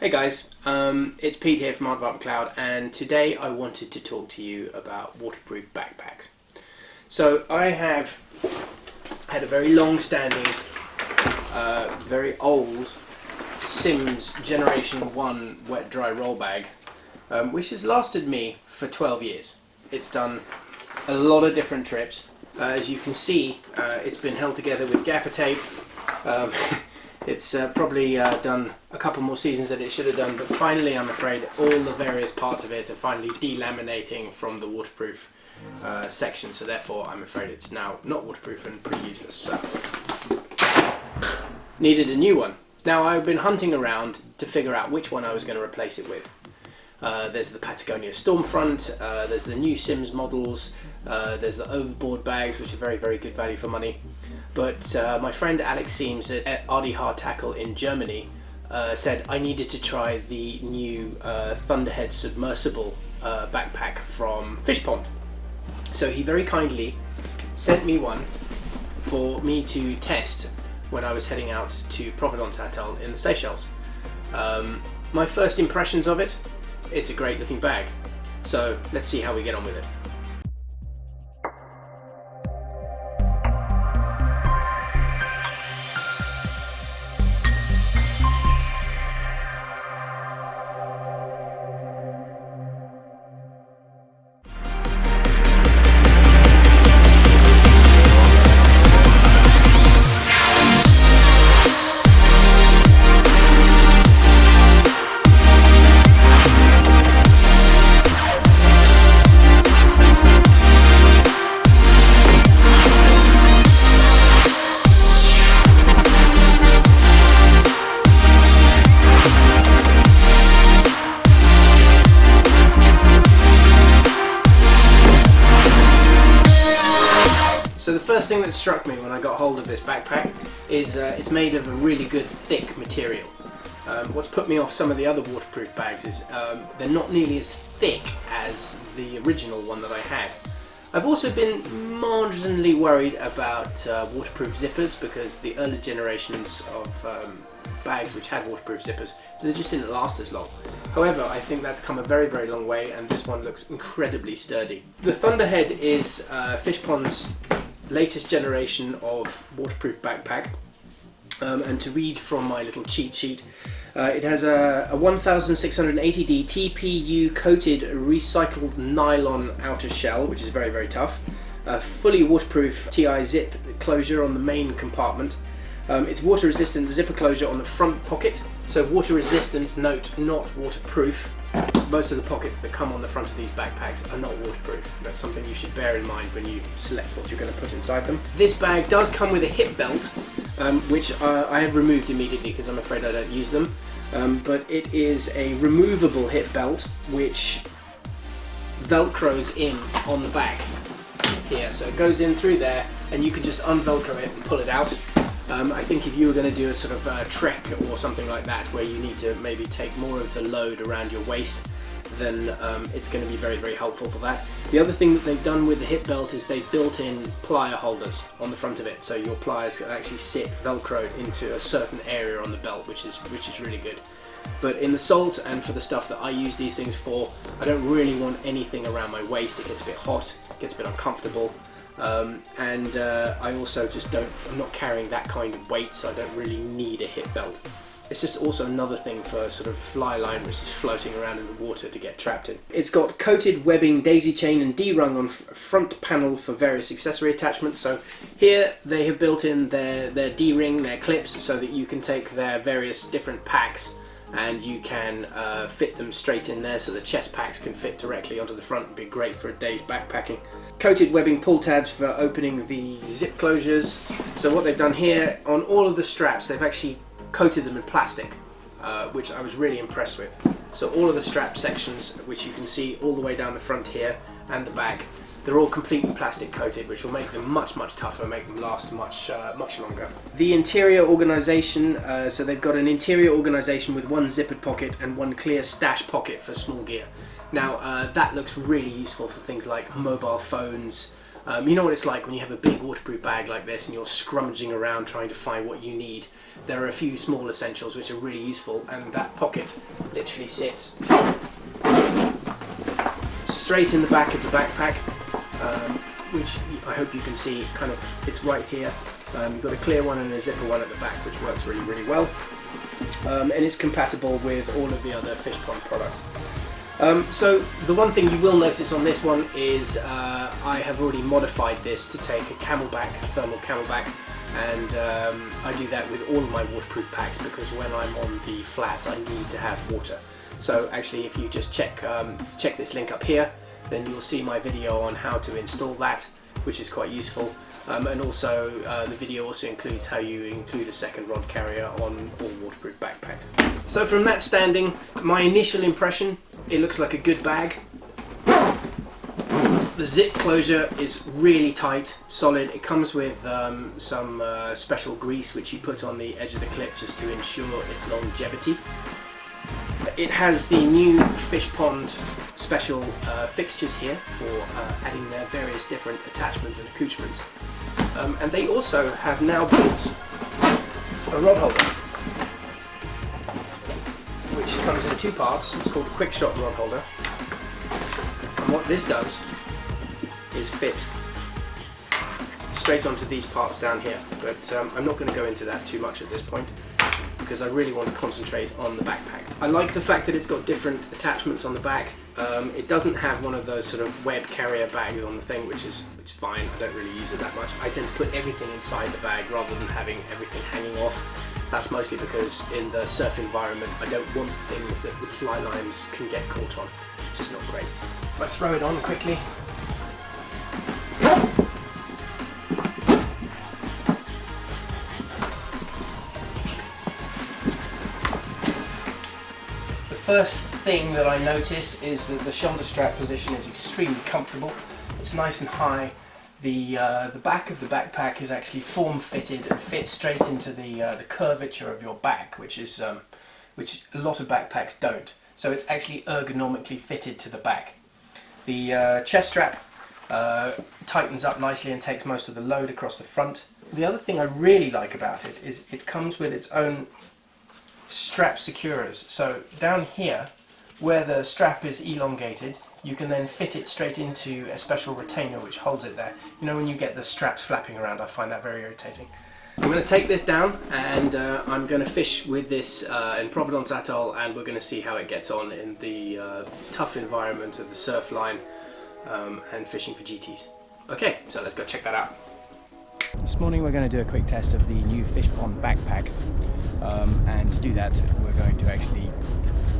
Hey guys, it's Pete here from Aardvark McLeod, and today I wanted to talk to you about waterproof backpacks. So I have had a very long-standing, very old Sims Generation 1 wet dry roll bag, which has lasted me for 12 years. It's done a lot of different trips. As you can see, it's been held together with gaffer tape. It's probably done a couple more seasons than it should have done, but finally I'm afraid all the various parts of it are finally delaminating from the waterproof section, so therefore I'm afraid it's now not waterproof and pretty useless. So needed a new one. Now I've been hunting around to figure out which one I was going to replace it with. There's the Patagonia Stormfront, there's the new Sims models, there's the overboard bags, which are very, very good value for money. But my friend Alex Seams at Aardvark Tackle in Germany said I needed to try the new Thunderhead Submersible backpack from Fishpond. So he very kindly sent me one for me to test when I was heading out to Providence Atoll in the Seychelles. My first impressions of it, it's a great looking bag. So let's see how we get on with it. So the first thing that struck me when I got hold of this backpack is it's made of a really good thick material. What's put me off some of the other waterproof bags is they're not nearly as thick as the original one that I had. I've also been marginally worried about waterproof zippers, because the early generations of bags which had waterproof zippers, they just didn't last as long. However, I think that's come a very, very long way, and this one looks incredibly sturdy. The Thunderhead is Fishpond's latest generation of waterproof backpack, and to read from my little cheat sheet, it has a 1680D TPU coated recycled nylon outer shell, which is very, very tough, a fully waterproof TI zip closure on the main compartment. It's water resistant zipper closure on the front pocket, so water resistant, note, not waterproof. Most of the pockets that come on the front of these backpacks are not waterproof. That's something you should bear in mind when you select what you're going to put inside them. This bag does come with a hip belt, which I have removed immediately because I'm afraid I don't use them. But it is a removable hip belt which velcros in on the back here. So it goes in through there and you can just unvelcro it and pull it out. I think if you were going to do a sort of trek or something like that, where you need to maybe take more of the load around your waist, then it's going to be very, very helpful for that. The other thing that they've done with the hip belt is they've built in plier holders on the front of it, so your pliers can actually sit velcroed into a certain area on the belt, which is really good. But in the salt and for the stuff that I use these things for, I don't really want anything around my waist. It gets a bit hot, it gets a bit uncomfortable. I also just I'm not carrying that kind of weight, so I don't really need a hip belt. It's just also another thing for sort of fly line which is floating around in the water to get trapped in. It's got coated webbing, daisy chain and D-rung on front panel for various accessory attachments. So here they have built in their D-ring, their clips, so that you can take their various different packs and you can fit them straight in there, so the chest packs can fit directly onto the front and be great for a day's backpacking. Coated webbing pull tabs for opening the zip closures. So what they've done here, on all of the straps, they've actually coated them in plastic, which I was really impressed with. So all of the strap sections, which you can see all the way down the front here and the back, they're all completely plastic coated, which will make them much, much tougher, make them last much longer. The interior organisation, so they've got an interior organisation with one zippered pocket and one clear stash pocket for small gear. Now that looks really useful for things like mobile phones, You know what it's like when you have a big waterproof bag like this and you're scrummaging around trying to find what you need. There are a few small essentials which are really useful, and that pocket literally sits straight in the back of the backpack, which I hope you can see. Kind of, it's right here. You've got a clear one and a zipper one at the back, which works really, really well, and it's compatible with all of the other Fishpond products. So the one thing you will notice on this one is I have already modified this to take a camelback, a thermal camelback, and I do that with all of my waterproof packs because when I'm on the flats I need to have water. So actually, if you just check this link up here, then you'll see my video on how to install that, which is quite useful. And also the video also includes how you include a second rod carrier on all waterproof backpacks. So from that standing, my initial impression, it looks like a good bag. The zip closure is really tight, solid. It comes with some special grease which you put on the edge of the clip just to ensure its longevity. It has the new Fishpond special fixtures here for adding their various different attachments and accoutrements. And they also have now built a rod holder, which comes in two parts. It's called the Quick Shot rod holder. And what this does is fit straight onto these parts down here. But I'm not going to go into that too much at this point, because I really want to concentrate on the backpack. I like the fact that it's got different attachments on the back. It doesn't have one of those sort of web carrier bags on the thing, which is fine. I don't really use it that much. I tend to put everything inside the bag rather than having everything hanging off. That's mostly because in the surf environment I don't want things that the fly lines can get caught on. It's just not great. If I throw it on quickly, first thing that I notice is that the shoulder strap position is extremely comfortable. It's nice and high. The back of the backpack is actually form fitted and fits straight into the curvature of your back, which a lot of backpacks don't. So it's actually ergonomically fitted to the back. The chest strap tightens up nicely and takes most of the load across the front. The other thing I really like about it is it comes with its own strap securers. So down here, where the strap is elongated, you can then fit it straight into a special retainer which holds it there. You know, when you get the straps flapping around, I find that very irritating. I'm going to take this down and I'm going to fish with this in Providence Atoll, and we're going to see how it gets on in the tough environment of the surf line and fishing for GTs. Okay, so let's go check that out. This morning we're going to do a quick test of the new Fishpond backpack, and to do that we're going to actually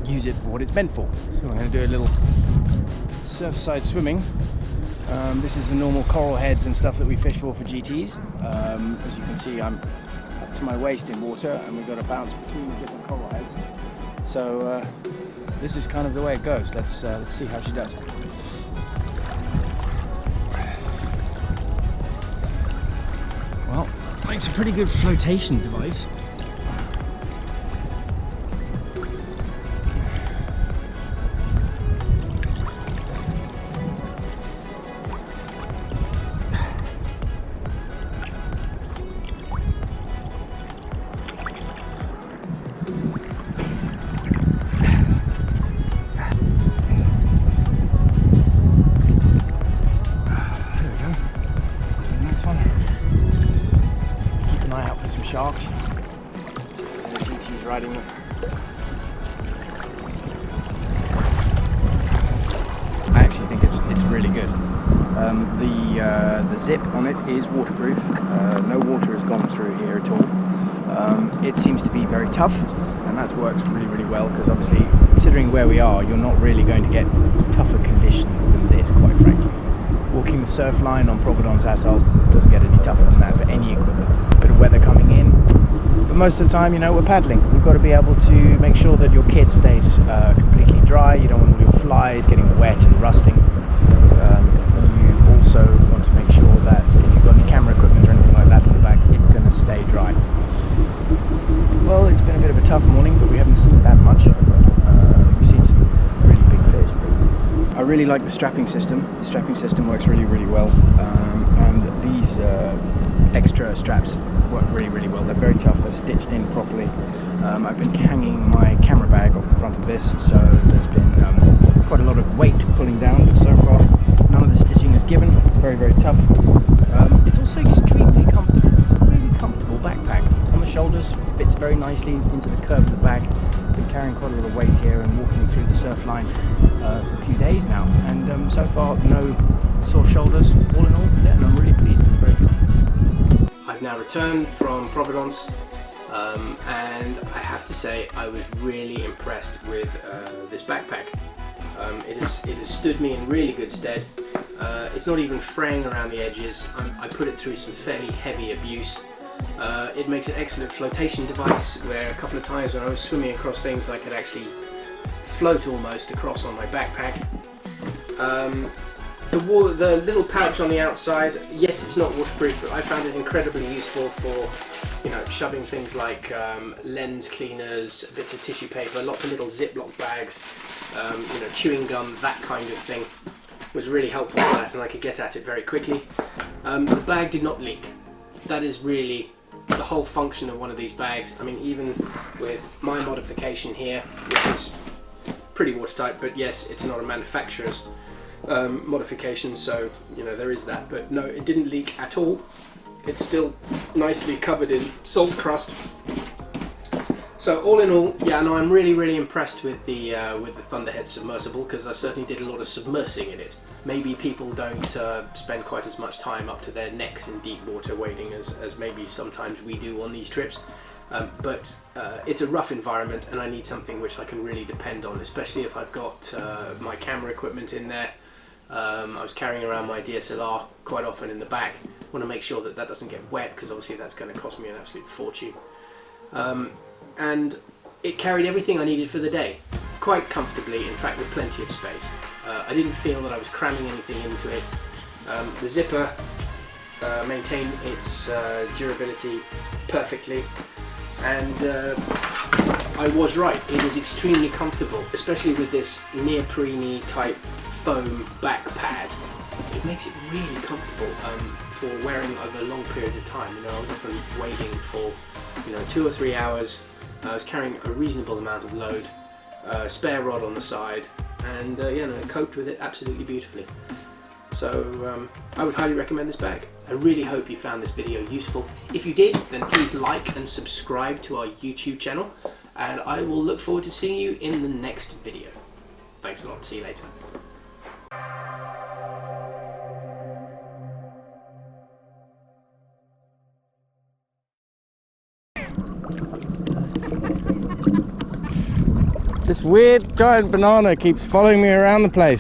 use it for what it's meant for. So we're going to do a little surfside swimming. This is the normal coral heads and stuff that we fish for GTs. As you can see, I'm up to my waist in water and we've got to bounce between different coral heads. So this is kind of the way it goes. Let's see how she does. Well, makes a pretty good flotation device. Sharks. And the GT's riding them. I actually think it's really good. The zip on it is waterproof. No water has gone through here at all. It seems to be very tough, and that works really well, because obviously, considering where we are, you're not really going to get tougher conditions than this, quite frankly. Walking the surf line on Providence Atoll doesn't get any tougher than that for any equipment. A bit of weather coming in, but most of the time, you know, we're paddling. We've got to be able to make sure that your kit stays completely dry. You don't want all your flies getting wet and rusting. You also want to make sure that if you've got any camera equipment or anything like that in the back, it's going to stay dry. Well, it's been a bit of a tough morning, but we haven't seen that much. We've seen some really big fish. I really like the strapping system. The strapping system works really well. these extra straps work really well. They're very tough, they're stitched in properly. I've been hanging my camera bag off the front of this, so there's been quite a lot of weight pulling down, but so far none of the stitching is given. It's very tough. It's also extremely comfortable. It's a really comfortable backpack. On the shoulders, fits very nicely into the curve of the back. Been carrying quite a lot of weight here and walking through the surf line for a few days now, and so far no sore shoulders. All in all, yeah, and I'm really pleased. It's very good. I've now returned from Providence, and I have to say I was really impressed with this backpack. It has stood me in really good stead. It's not even fraying around the edges. I put it through some fairly heavy abuse. It makes an excellent flotation device, where a couple of times when I was swimming across things I could actually float almost across on my backpack. The little pouch on the outside, yes, it's not waterproof, but I found it incredibly useful for, you know, shoving things like lens cleaners, bits of tissue paper, lots of little Ziploc bags, you know, chewing gum, that kind of thing. Was really helpful for that, and I could get at it very quickly. The bag did not leak. That is really the whole function of one of these bags. I mean, even with my modification here, which is pretty watertight, but yes, it's not a manufacturer's modification, so you know there is that. But no, it didn't leak at all. It's still nicely covered in salt crust. So all in all, yeah, no, I'm really impressed with the Thunderhead Submersible, because I certainly did a lot of submersing in it. Maybe people don't spend quite as much time up to their necks in deep water wading as maybe sometimes we do on these trips. But it's a rough environment, and I need something which I can really depend on, especially if I've got my camera equipment in there. I was carrying around my DSLR quite often in the back. I want to make sure that that doesn't get wet, because obviously that's going to cost me an absolute fortune. And it carried everything I needed for the day, quite comfortably, in fact with plenty of space. I didn't feel that I was cramming anything into it. The zipper maintained its durability perfectly, and I was right, it is extremely comfortable, especially with this neoprene type foam back pad. It makes it really comfortable for wearing over long periods of time. You know, I was often wading for 2 or 3 hours. I was carrying a reasonable amount of load, spare rod on the side, and it coped with it absolutely beautifully. So I would highly recommend this bag. I really hope you found this video useful. If you did, then please like and subscribe to our YouTube channel, and I will look forward to seeing you in the next video. Thanks a lot. See you later. This weird giant banana keeps following me around the place.